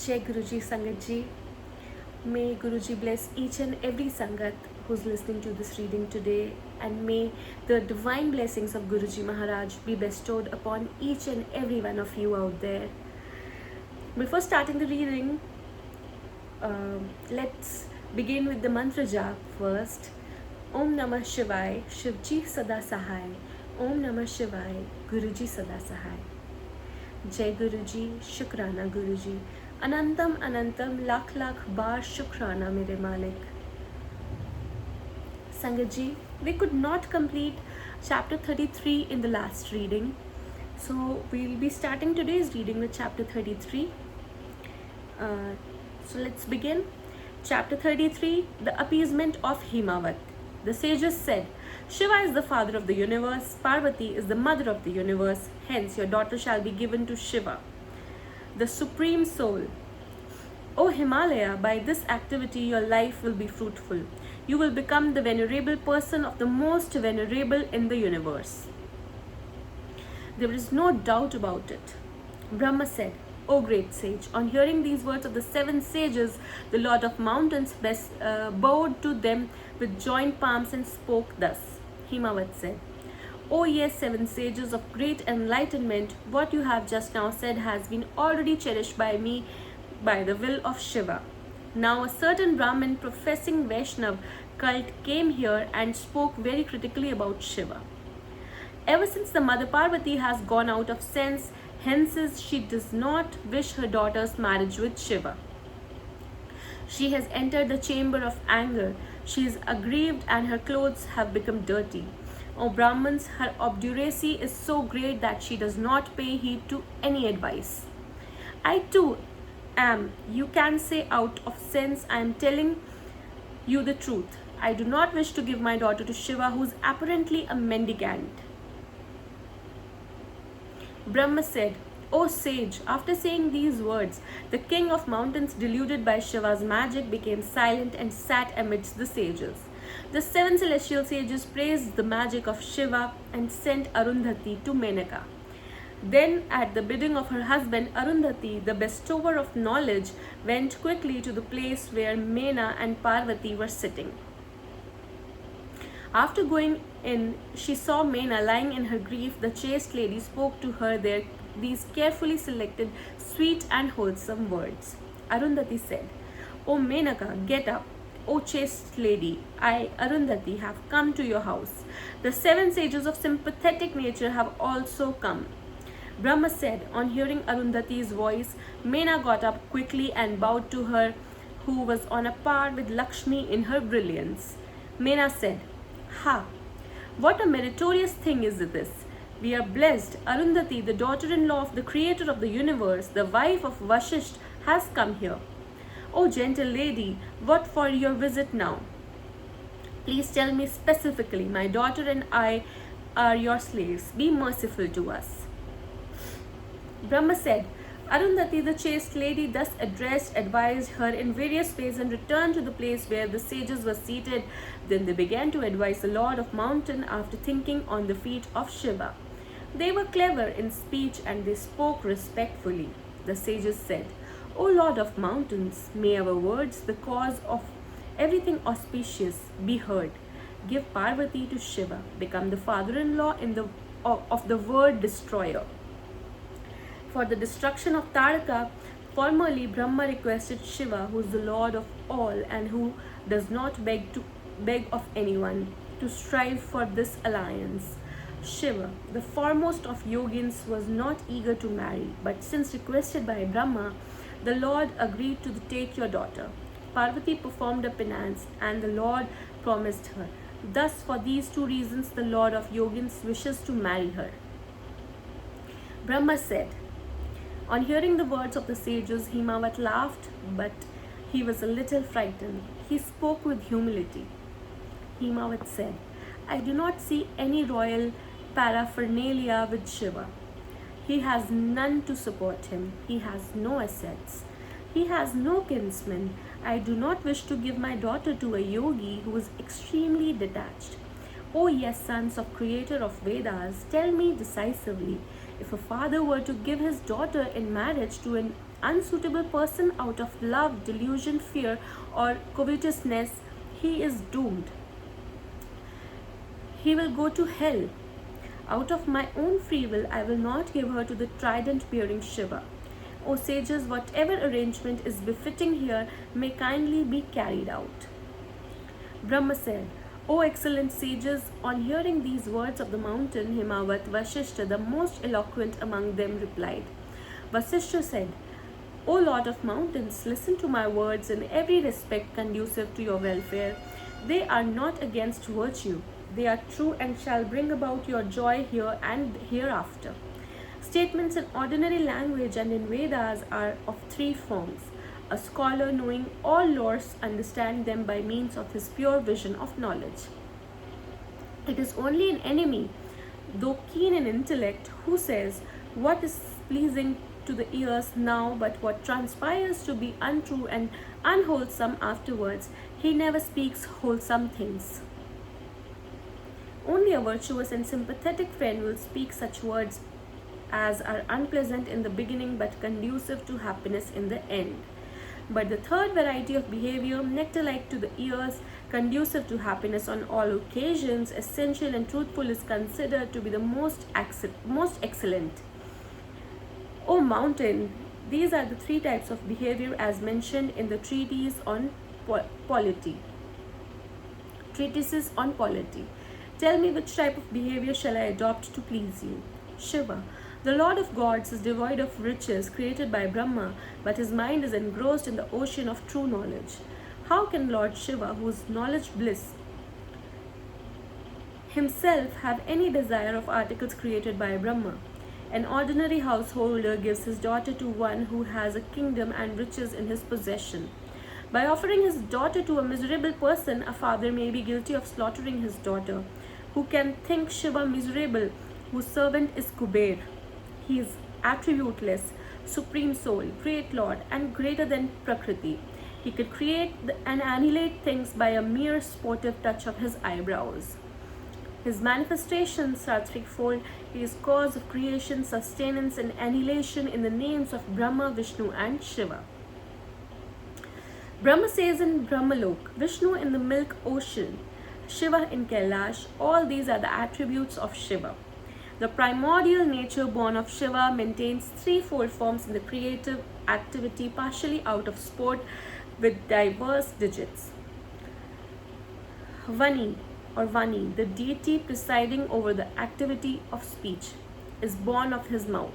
Jai Guruji Sangat ji. May Guruji bless each and every Sangat who's listening to this reading today, and may the divine blessings of Guruji Maharaj be bestowed upon each and every one of you out there. Before starting the reading, let's begin with the mantra jap first. Om Namah Shivaya, Shivji Sada Sahai. Om Namah Shivaya, Guruji Sada Sahai. Jai Guruji, Shukrana Guruji. Anantam Anantam, lakh lakh bar Shukrana mere Malik. Sangat ji, we could not complete chapter 33 in the last reading, so we'll be starting today's reading with chapter 33. So let's begin. Chapter 33, the Appeasement of Himawat. The sages said, Shiva is the father of the universe, Parvati is the mother of the universe, hence your daughter shall be given to Shiva, the supreme soul. O Himalaya, by this activity your life will be fruitful. You will become the venerable person of the most venerable in the universe. There is no doubt about it. Brahma said, O great sage, on hearing these words of the 7 sages, the Lord of Mountains bowed to them with joined palms and spoke thus. Himawat said, O yes, 7 sages of great enlightenment, what you have just now said has been already cherished by me by the will of Shiva. Now a certain Brahmin professing Vaishnav cult came here and spoke very critically about Shiva. Ever since the mother Parvati has gone out of sense, hence she does not wish her daughter's marriage with Shiva. She has entered the chamber of anger. She is aggrieved and her clothes have become dirty. O Brahmins, her obduracy is so great that she does not pay heed to any advice. I too am, you can say out of sense, I am telling you the truth. I do not wish to give my daughter to Shiva, who is apparently a mendicant. Brahma said, O sage, after saying these words, the king of mountains, deluded by Shiva's magic, became silent and sat amidst the sages. The 7 celestial sages praised the magic of Shiva and sent Arundhati to Menaka. Then, at the bidding of her husband, Arundhati, the bestower of knowledge, went quickly to the place where Mena and Parvati were sitting. After going in, she saw Mena lying in her grief. The chaste lady spoke to her these carefully selected, sweet and wholesome words. Arundhati said, O Menaka, get up. O chaste lady, I, Arundhati, have come to your house. The 7 sages of sympathetic nature have also come. Brahma said, on hearing Arundhati's voice, Mena got up quickly and bowed to her, who was on a par with Lakshmi in her brilliance. Mena said, Ha! What a meritorious thing is this! We are blessed. Arundhati, the daughter-in-law of the creator of the universe, the wife of Vashishta, has come here. O gentle lady, what for your visit now? Please tell me specifically. My daughter and I are your slaves. Be merciful to us. Brahma said, Arundhati, the chaste lady, thus addressed, advised her in various ways and returned to the place where the sages were seated. Then they began to advise the Lord of Mountain after thinking on the feet of Shiva. They were clever in speech and they spoke respectfully. The sages said, O Lord of Mountains, may our words, the cause of everything auspicious, be heard. Give Parvati to Shiva, become the father-in-law of the word destroyer. For the destruction of Taraka, formerly Brahma requested Shiva, who is the Lord of all and who does not beg of anyone, to strive for this alliance. Shiva, the foremost of yogins, was not eager to marry, but since requested by Brahma, the Lord agreed to take your daughter. Parvati performed a penance and the Lord promised her. Thus, for these 2 reasons, the Lord of yogins wishes to marry her. Brahma said, on hearing the words of the sages, Himawat laughed, but he was a little frightened. He spoke with humility. Himawat said, I do not see any royal paraphernalia with Shiva. He has none to support him. He has no assets. He has no kinsmen. I do not wish to give my daughter to a yogi who is extremely detached. O yes, sons of creator of Vedas, tell me decisively, If a father were to give his daughter in marriage to an unsuitable person out of love, delusion, fear, or covetousness, he is doomed. He will go to hell. Out of my own free will, I will not give her to the trident-bearing Shiva. O sages, whatever arrangement is befitting here may kindly be carried out. Brahma said, O excellent sages, on hearing these words of the mountain, Himawat, Vashishta, the most eloquent among them, replied. Vashishta said, O Lord of mountains, listen to my words in every respect conducive to your welfare. They are not against virtue. They are true and shall bring about your joy here and hereafter. Statements in ordinary language and in Vedas are of three forms. A scholar knowing all laws understands them by means of his pure vision of knowledge. It is only an enemy, though keen in intellect, who says what is pleasing to the ears now, but what transpires to be untrue and unwholesome afterwards. He never speaks wholesome things. Only a virtuous and sympathetic friend will speak such words as are unpleasant in the beginning but conducive to happiness in the end. But the third variety of behavior, nectar-like to the ears, conducive to happiness on all occasions, essential and truthful, is considered to be the most excellent. O mountain, these are the three types of behavior as mentioned in the treatise on polity. Treatises on polity. Tell me which type of behavior shall I adopt to please you? Shiva, the Lord of gods, is devoid of riches created by Brahma, but his mind is engrossed in the ocean of true knowledge. How can Lord Shiva, whose knowledge bliss, himself have any desire of articles created by Brahma? An ordinary householder gives his daughter to one who has a kingdom and riches in his possession. By offering his daughter to a miserable person, a father may be guilty of slaughtering his daughter. Who can think Shiva miserable, whose servant is Kuber? He is attributeless, supreme soul, great lord, and greater than Prakriti. He could create and annihilate things by a mere sportive touch of his eyebrows. His manifestations are threefold. He is cause of creation, sustenance, and annihilation in the names of Brahma, Vishnu, and Shiva. Brahma says in Brahmalok, Vishnu in the milk ocean, Shiva in Kailash. All these are the attributes of Shiva. The primordial nature born of Shiva maintains threefold forms in the creative activity, partially out of sport, with diverse digits. Vani or Vani, the deity presiding over the activity of speech, is born of his mouth.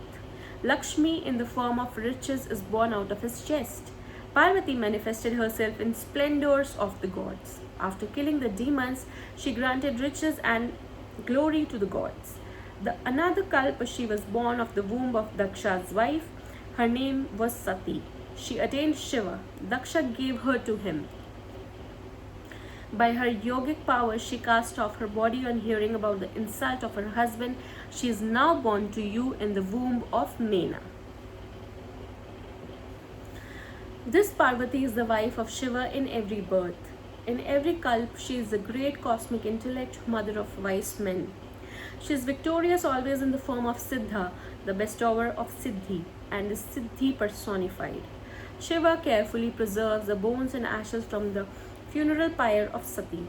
Lakshmi in the form of riches is born out of his chest. Parvati manifested herself in splendors of the gods. After killing the demons, she granted riches and glory to the gods. Another Kalpa, she was born of the womb of Daksha's wife. Her name was Sati. She attained Shiva. Daksha gave her to him. By her yogic power, she cast off her body on hearing about the insult of her husband. She is now born to you in the womb of Mena. This Parvati is the wife of Shiva in every birth. In every kalp, she is the great cosmic intellect, mother of wise men. She is victorious always in the form of Siddha, the bestower of Siddhi, and is Siddhi personified. Shiva carefully preserves the bones and ashes from the funeral pyre of Sati.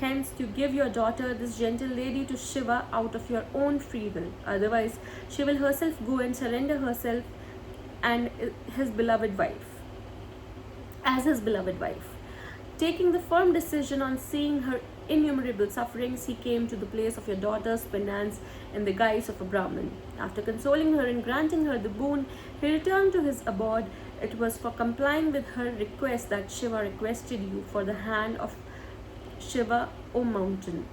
Hence, you give your daughter, this gentle lady, to Shiva out of your own free will. Otherwise, she will herself go and surrender herself and his beloved wife. As his beloved wife. Taking the firm decision on seeing her innumerable sufferings, he came to the place of your daughter's penance in the guise of a Brahmin. After consoling her and granting her the boon, he returned to his abode. It was for complying with her request that Shiva requested you for the hand of Shiva, O mountain.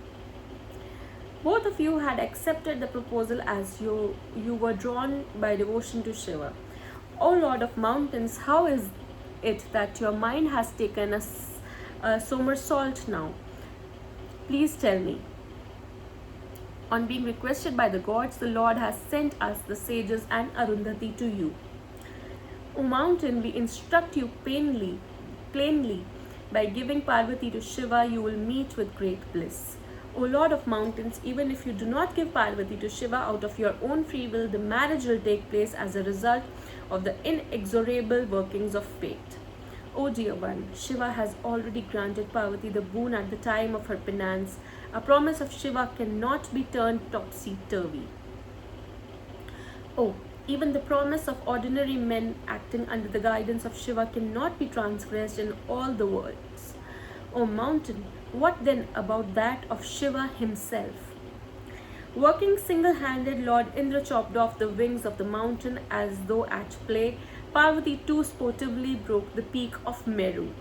Both of you had accepted the proposal as you were drawn by devotion to Shiva. O Lord of mountains, how is it that your mind has taken a somersault now? Please tell me. On being requested by the gods, the Lord has sent us, the sages and Arundhati, to you. O mountain, we instruct you plainly, by giving Parvati to Shiva, you will meet with great bliss. O Lord of mountains, even if you do not give Parvati to Shiva out of your own free will, the marriage will take place as a result of the inexorable workings of fate. O dear one, Shiva has already granted Parvati the boon at the time of her penance. A promise of Shiva cannot be turned topsy-turvy. Oh, even the promise of ordinary men acting under the guidance of Shiva cannot be transgressed in all the worlds. O mountain, what then about that of Shiva himself? Working single-handed, Lord Indra chopped off the wings of the mountain as though at play. Parvati too sportively broke the peak of Meru.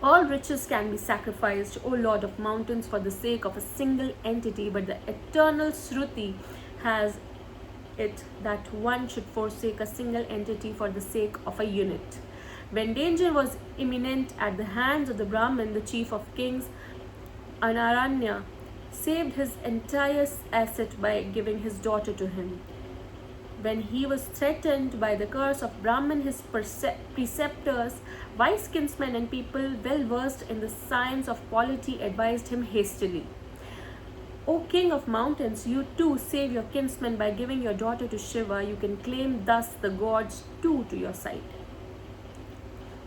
All riches can be sacrificed, O Lord of mountains, for the sake of a single entity, but the eternal Shruti has it that one should forsake a single entity for the sake of a unit. When danger was imminent at the hands of the Brahmin, the chief of kings, Anaranya, saved his entire asset by giving his daughter to him. When he was threatened by the curse of Brahman, his preceptors, wise kinsmen, and people well versed in the science of polity advised him hastily. O King of mountains, you too save your kinsmen by giving your daughter to Shiva. You can claim thus the gods too to your side.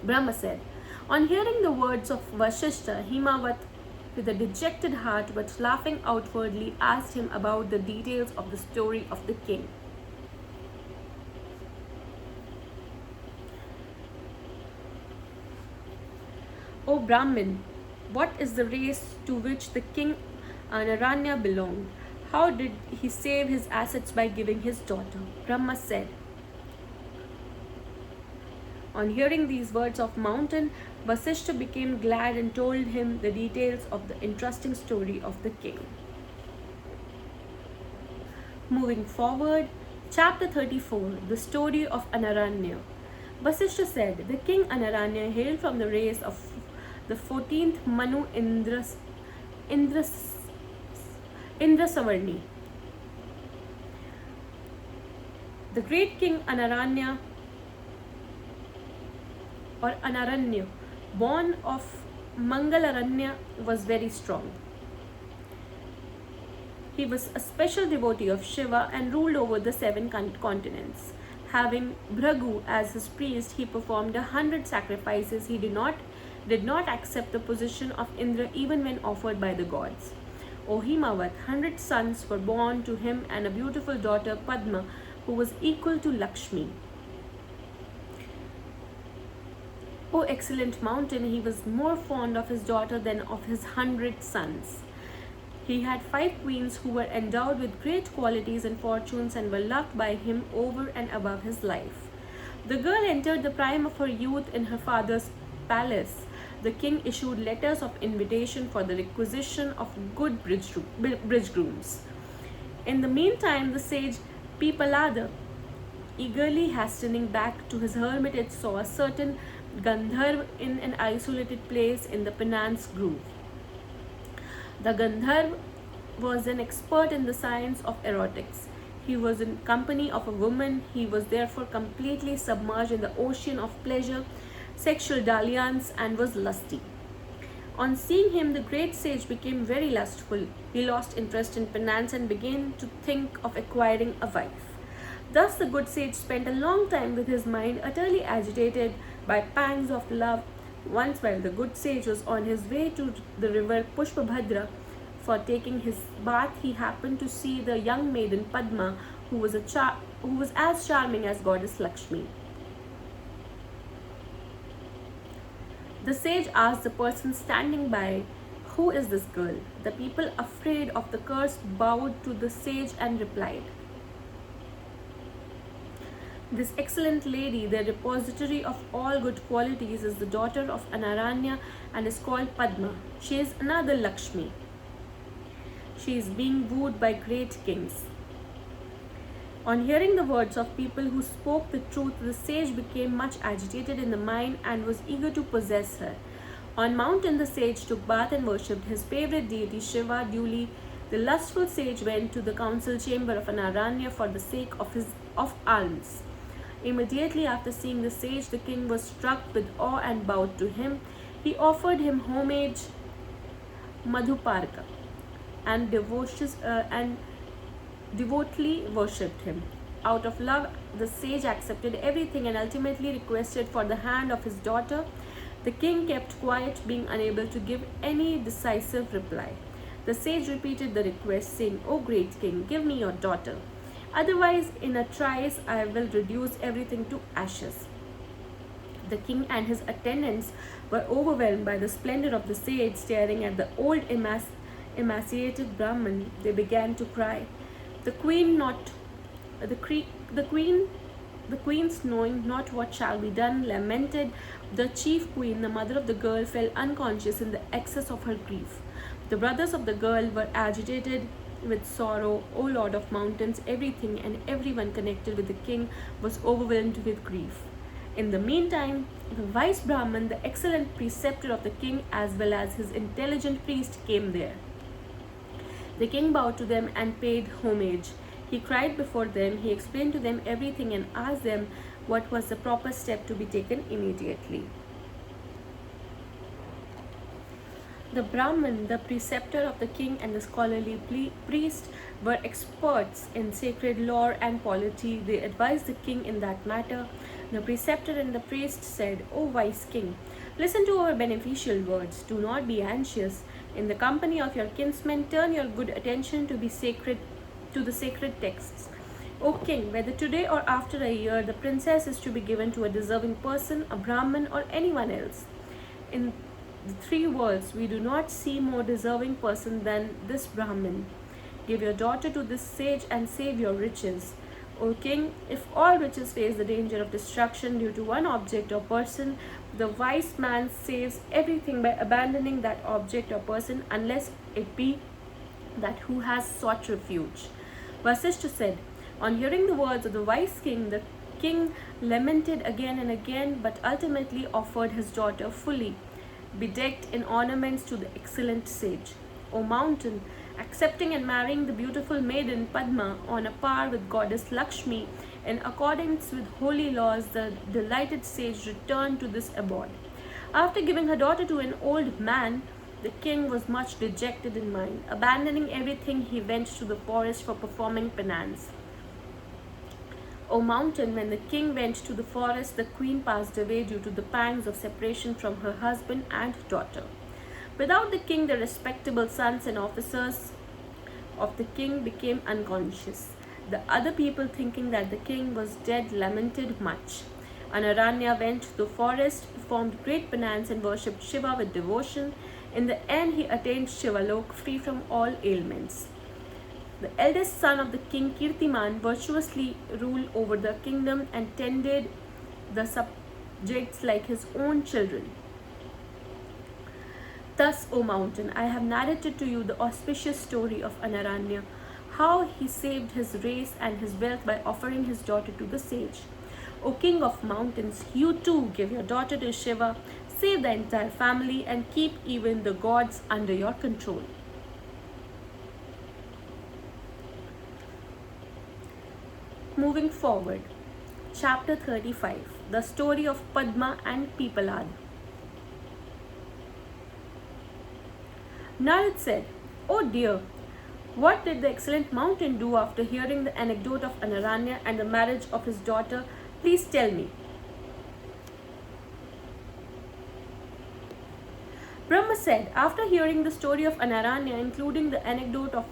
Brahma said. On hearing the words of Vashishta, Himawat, with a dejected heart but laughing outwardly, asked him about the details of the story of the king. O Brahmin, what is the race to which the King Anaranya belonged? How did he save his assets by giving his daughter? Brahma said. On hearing these words of mountain, Vashishta became glad and told him the details of the interesting story of the king. Moving forward, chapter 34, the story of Anaranya. Vashishta said, the king Anaranya hailed from the race of the 14th Manu Indrasavarni. The great king Anaranya or Anaranya, born of Mangalaranya, was very strong. He was a special devotee of Shiva and ruled over the 7 continents. Having Bhragu as his priest, he performed 100 sacrifices. He did not accept the position of Indra even when offered by the gods. O Himawat, 100 sons were born to him and a beautiful daughter, Padma, who was equal to Lakshmi. O excellent mountain, he was more fond of his daughter than of his 100 sons. He had 5 queens who were endowed with great qualities and fortunes and were loved by him over and above his life. The girl entered the prime of her youth in her father's palace. The king issued letters of invitation for the requisition of good bridge grooms. In the meantime, the sage Pippalada, eagerly hastening back to his hermitage, saw a certain Gandharv in an isolated place in the Penance grove. The Gandharv was an expert in the science of erotics. He was in company of a woman. He was therefore completely submerged in the ocean of pleasure, sexual dalliance, and was lusty. On seeing him, the great sage became very lustful. He lost interest in penance and began to think of acquiring a wife. Thus the good sage spent a long time with his mind utterly agitated by pangs of love. Once, while the good sage was on his way to the river Pushpabhadra for taking his bath, he happened to see the young maiden Padma, who was as charming as goddess Lakshmi. The sage asked the person standing by, "Who is this girl?" The people, afraid of the curse, bowed to the sage and replied, "This excellent lady, the repository of all good qualities, is the daughter of Anaranya and is called Padma. She is another Lakshmi. She is being wooed by great kings." On hearing the words of people who spoke the truth, the sage became much agitated in the mind and was eager to possess her. On mountain, the sage took bath and worshipped his favorite deity Shiva. Duly, the lustful sage went to the council chamber of Anaranya for the sake of alms. Immediately after seeing the sage, the king was struck with awe and bowed to him. He offered him homage Madhuparka and devotedly worshipped him. Out of love, the sage accepted everything and ultimately requested for the hand of his daughter. The king kept quiet, being unable to give any decisive reply. The sage repeated the request, saying, "O great king, give me your daughter. Otherwise, in a trice, I will reduce everything to ashes." The king and his attendants were overwhelmed by the splendor of the sage. Staring at the old emaciated Brahmin, they began to cry. The queen, not the queens, knowing not what shall be done, lamented. The chief queen, the mother of the girl, fell unconscious in the excess of her grief. The brothers of the girl were agitated with sorrow. O Lord of mountains, everything and everyone connected with the king was overwhelmed with grief. In the meantime, the wise Brahman, the excellent preceptor of the king, as well as his intelligent priest, came there. The king bowed to them and paid homage. He cried before them, he explained to them everything and asked them what was the proper step to be taken immediately. The Brahmin, the preceptor of the king, and the scholarly priest were experts in sacred lore and polity. They advised the king in that matter. The preceptor and the priest said, "O wise king, listen to our beneficial words. Do not be anxious. In the company of your kinsmen, turn your good attention to the sacred texts. O king, whether today or after a year, the princess is to be given to a deserving person, a Brahmin, or anyone else. In the three worlds, we do not see more deserving person than this Brahmin. Give your daughter to this sage and save your riches. O king, if all riches face the danger of destruction due to one object or person, the wise man saves everything by abandoning that object or person, unless it be that who has sought refuge." Vashishta said, on hearing the words of the wise king, the king lamented again and again, but ultimately offered his daughter fully bedecked in ornaments to the excellent sage. O mountain, accepting and marrying the beautiful maiden Padma on a par with goddess Lakshmi, in accordance with holy laws, the delighted sage returned to this abode. After giving her daughter to an old man, the king was much dejected in mind. Abandoning everything, he went to the forest for performing penance. O mountain, when the king went to the forest, the queen passed away due to the pangs of separation from her husband and daughter. Without the king, the respectable sons and officers of the king became unconscious. The other people, thinking that the king was dead, lamented much. Anaranya went to the forest, performed great penance, and worshipped Shiva with devotion. In the end, he attained Shivalok, free from all ailments. The eldest son of the king, Kirtiman, virtuously ruled over the kingdom and tended the subjects like his own children. Thus, O mountain, I have narrated to you the auspicious story of Anaranya, how he saved his race and his wealth by offering his daughter to the sage. O king of mountains, you too give your daughter to Shiva, save the entire family, and keep even the gods under your control. Moving forward, chapter 35, the story of Padma and Pippalada. Narad said, "Oh dear, what did the excellent mountain do after hearing the anecdote of Anaranya and the marriage of his daughter? Please tell me." Brahma said, after hearing the story of Anaranya, including the anecdote of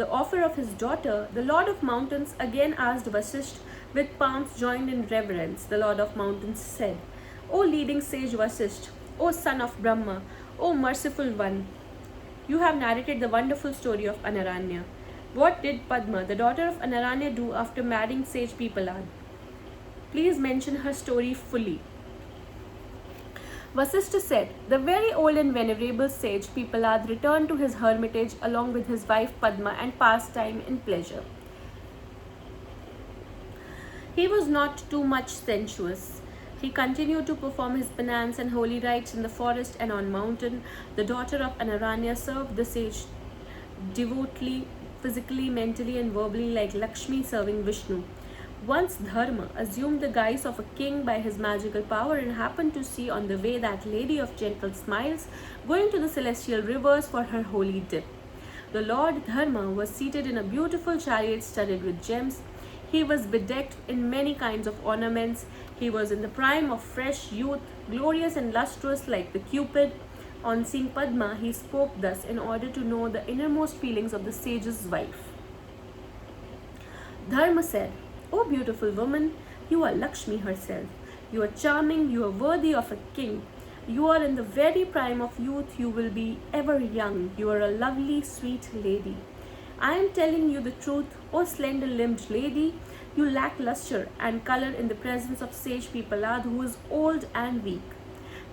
the offer of his daughter, the Lord of Mountains again asked Vashishta with palms joined in reverence. The Lord of Mountains said, "O leading sage Vashishta, O son of Brahma, O merciful one, you have narrated the wonderful story of Anaranya. What did Padma, the daughter of Anaranya, do after marrying sage Pippalada? Please mention her story fully." Vashishta said, the very old and venerable sage Pippalada returned to his hermitage along with his wife Padma and passed time in pleasure. He was not too much sensuous. He continued to perform his penance and holy rites in the forest and on mountain. The daughter of Anaranya served the sage devotedly, physically, mentally, and verbally, like Lakshmi serving Vishnu. Once Dharma assumed the guise of a king by his magical power and happened to see on the way that lady of gentle smiles going to the celestial rivers for her holy dip. The Lord Dharma was seated in a beautiful chariot studded with gems. He was bedecked in many kinds of ornaments. He was in the prime of fresh youth, glorious and lustrous like the Cupid. On seeing Padma, he spoke thus in order to know the innermost feelings of the sage's wife. Dharma said, "O beautiful woman, you are Lakshmi herself. You are charming, you are worthy of a king. You are in the very prime of youth, you will be ever young. You are a lovely, sweet lady. I am telling you the truth, O slender-limbed lady. You lack luster and color in the presence of Sage Pippalada, who is old and weak.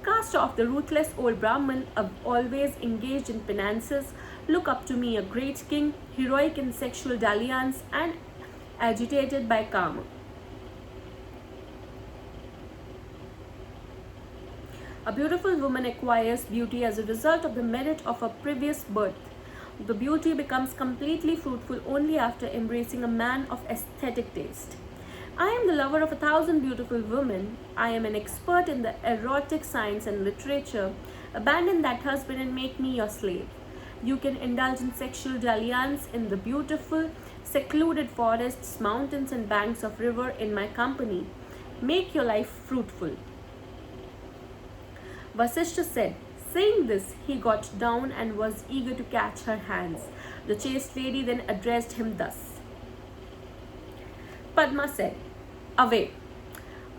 Cast off the ruthless old Brahman, always engaged in penances. Look up to me, a great king, heroic in sexual dalliance and agitated by karma. A beautiful woman acquires beauty as a result of the merit of her previous birth. The beauty becomes completely fruitful only after embracing a man of aesthetic taste. I am the lover of 1,000 beautiful women. I am an expert in the erotic science and literature. Abandon that husband and make me your slave. You can indulge in sexual dalliance in the beautiful, secluded forests, mountains, and banks of river in my company. Make your life fruitful." Vashishta said. Saying this, he got down and was eager to catch her hands. The chaste lady then addressed him thus. Padma said, "Away,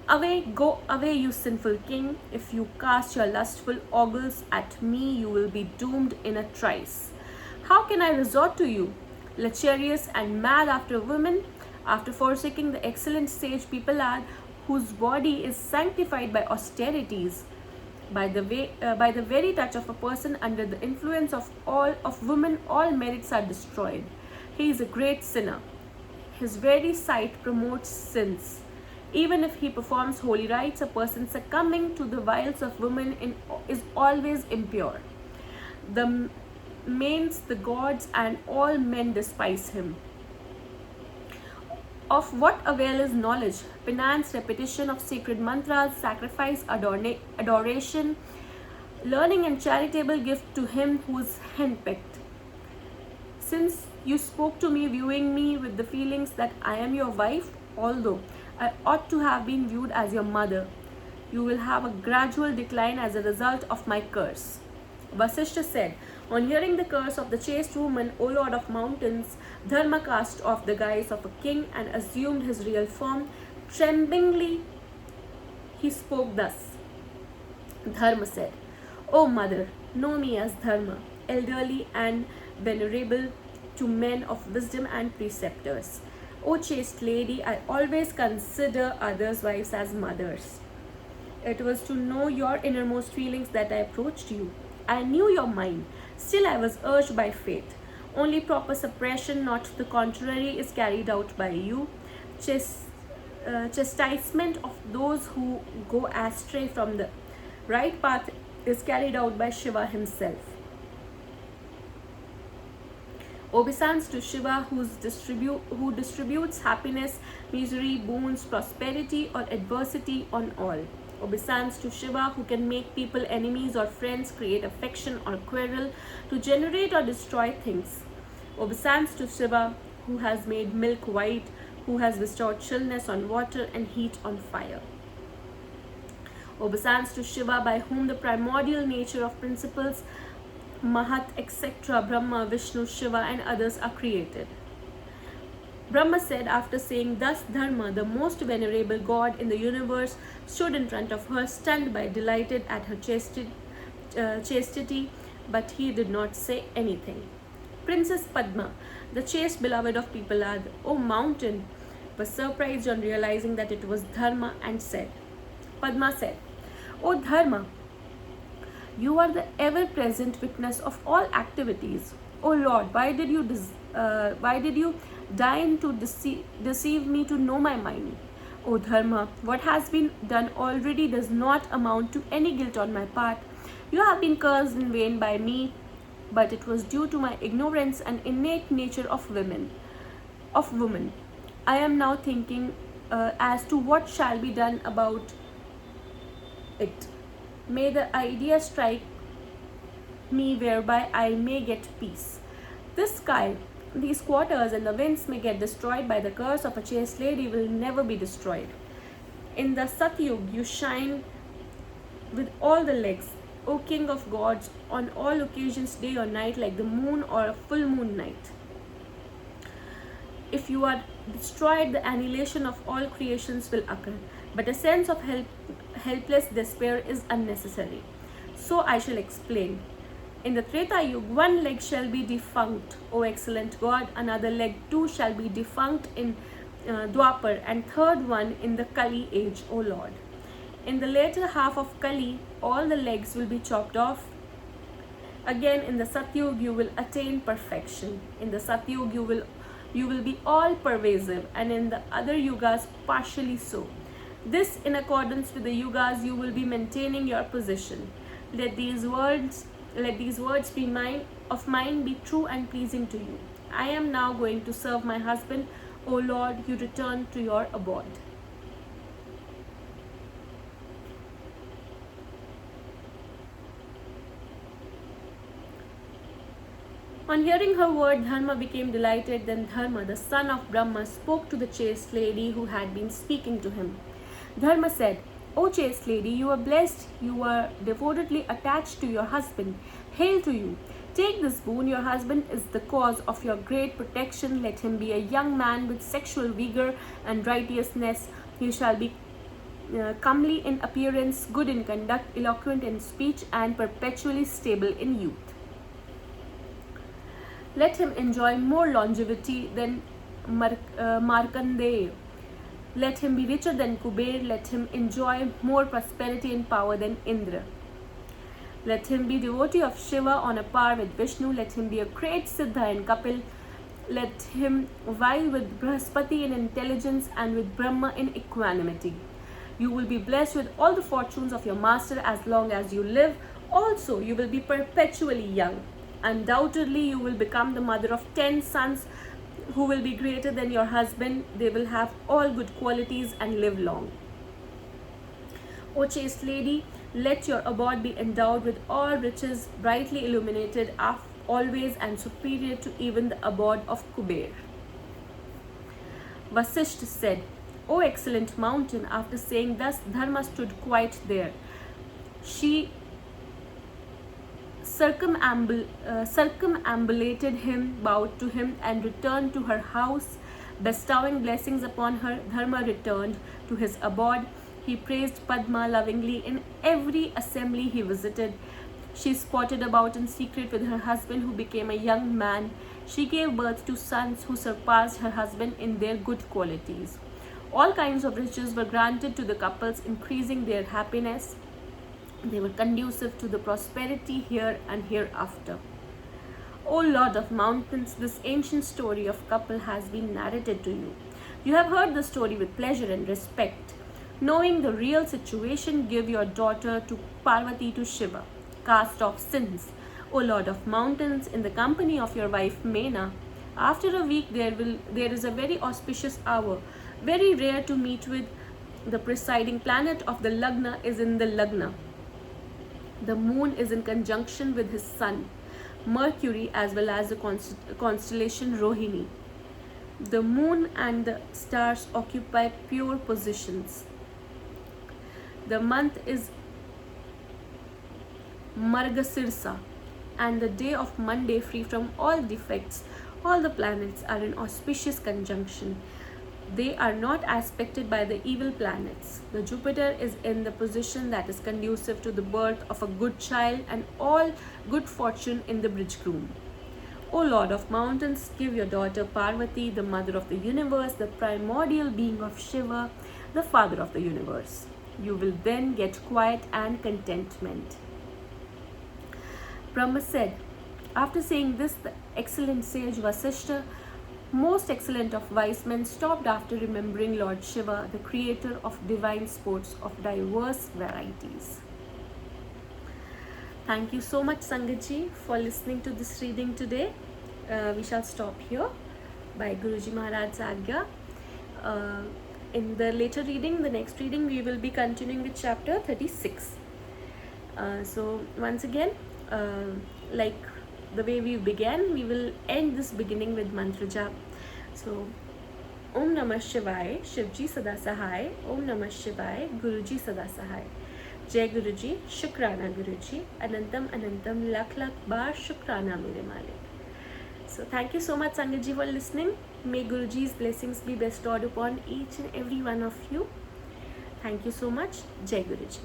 away, go away, you sinful king. If you cast your lustful ogles at me, you will be doomed in a trice. How can I resort to you, lecherous and mad after women, after forsaking the excellent sage Pippalada, whose body is sanctified by austerities? By the very touch of a person under the influence of women, all merits are destroyed. He is a great sinner. His very sight promotes sins. Even if he performs holy rites, a person succumbing to the wiles of women is always impure. The manes, the gods, and all men despise him. Of what avail is knowledge, penance, repetition of sacred mantras, sacrifice, adoration, learning, and charitable gift to him who is handpicked? Since you spoke to me, viewing me with the feelings that I am your wife, although I ought to have been viewed as your mother, you will have a gradual decline as a result of my curse." Vashishta said, on hearing the curse of the chaste woman, O Lord of mountains, Dharma cast off the guise of a king and assumed his real form. Tremblingly, he spoke thus. Dharma said, "O mother, know me as Dharma, elderly and venerable to men of wisdom and preceptors. O chaste lady, I always consider others' wives as mothers. It was to know your innermost feelings that I approached you. I knew your mind. Still, I was urged by fate. Only proper suppression, not the contrary, is carried out by you. Chastisement of those who go astray from the right path is carried out by Shiva himself. Obeisance to Shiva, who distributes happiness, misery, boons, prosperity, or adversity on all. Obeisance to Shiva, who can make people enemies or friends, create affection or quarrel, to generate or destroy things. Obeisance to Shiva, who has made milk white, who has bestowed chillness on water and heat on fire. Obeisance to Shiva, by whom the primordial nature of principles, Mahat, etc., Brahma, Vishnu, Shiva, and others are created." Brahma said, after saying thus, Dharma, the most venerable god in the universe, stood in front of her, stunned by delighted at her chastity, but he did not say anything. Princess Padma, the chaste beloved of Pippalada, O mountain, was surprised on realizing that it was Dharma and said, Padma said, "O Dharma, you are the ever-present witness of all activities. O Lord, why did you deign to deceive me to know my mind? O Dharma, what has been done already does not amount to any guilt on my part. You have been cursed in vain by me, but it was due to my ignorance and innate nature of woman. I am now thinking as to what shall be done about it. May the idea strike me whereby I may get peace. This sky, these quarters, and the winds may get destroyed by the curse of a chaste lady will never be destroyed. In the Satyug, you shine with all the legs, O King of Gods, on all occasions, day or night, like the moon or a full moon night. If you are destroyed, the annihilation of all creations will occur, but a sense of helpless despair is unnecessary. So I shall explain. In the Treta Yuga, one leg shall be defunct, O excellent God, another leg too shall be defunct in Dwapar, and third one in the Kali age, O Lord. In the later half of Kali, all the legs will be chopped off. Again, in the Satyug, you will attain perfection. In the Satyug, you will be all pervasive, and in the other yugas, partially so. This, in accordance with the yugas, you will be maintaining your position. Let these words be mine be true and pleasing to you. I am now going to serve my husband. O Lord, you return to your abode. On hearing her word, Dharma became delighted. Then Dharma, the son of Brahma, spoke to the chaste lady who had been speaking to him. Dharma said, O chaste lady, you are blessed. You are devotedly attached to your husband. Hail to you. Take this boon. Your husband is the cause of your great protection. Let him be a young man with sexual vigor and righteousness. He shall be comely in appearance, good in conduct, eloquent in speech, and perpetually stable in youth. Let him enjoy more longevity than Markandeya. Let him be richer than Kuber. Let him enjoy more prosperity and power than Indra. Let him be devotee of Shiva on a par with Vishnu. Let him be a great Siddha and Kapil. Let him vie with Brahaspati in intelligence and with Brahma in equanimity. You will be blessed with all the fortunes of your master as long as you live. Also, you will be perpetually young. Undoubtedly, you will become the mother of 10 sons who will be greater than your husband. They will have all good qualities and live long. O chaste lady, let your abode be endowed with all riches, brightly illuminated, always and superior to even the abode of Kuber. Vashishta said, O excellent mountain, after saying thus, Dharma stood quite there. She circumambulated him, bowed to him, and returned to her house. Bestowing blessings upon her, Dharma returned to his abode. He praised Padma lovingly in every assembly he visited. She sported about in secret with her husband, who became a young man. She gave birth to sons who surpassed her husband in their good qualities. All kinds of riches were granted to the couples, increasing their happiness. They were conducive to the prosperity here and hereafter. O Lord of mountains, this ancient story of couple has been narrated to you. You have heard the story with pleasure and respect. Knowing the real situation, give your daughter to Parvati to Shiva. Cast off sins. O Lord of mountains, in the company of your wife Mena, after a week there is a very auspicious hour, very rare to meet with. The presiding planet of the Lagna is in the Lagna. The moon is in conjunction with his sun, Mercury, as well as the constellation Rohini. The moon and the stars occupy pure positions. The month is Margasirsa, and the day of Monday, free from all defects. All the planets are in auspicious conjunction. They are not aspected by the evil planets. The Jupiter is in the position that is conducive to the birth of a good child and all good fortune in the bridegroom. O Lord of mountains, give your daughter Parvati, the mother of the universe, the primordial being of Shiva, the father of the universe. You will then get quiet and contentment. Brahma said, after saying this, the excellent sage Vashishta, most excellent of wise men, stopped after remembering Lord Shiva, the creator of divine sports of diverse varieties. Thank you so much, Sangatji, for listening to this reading today. We shall stop here by Guruji Maharaj's Agya. in the later reading, the next reading, we will be continuing with chapter 36. So once again, like the way we began, we will end this beginning with mantra jap. So Om Namah Shivaya, Shivji Sada Sahai. Om Namah Shivaya, Guruji Sada Sahai. Jai Guruji, Shukrana Guruji, Anantam Anantam, Lakh Lakh Bar Shukrana Mere Malik. So thank you so much, Sangatji, for listening. May Guruji's blessings be bestowed upon each and every one of you. Thank you so much. Jai Guruji.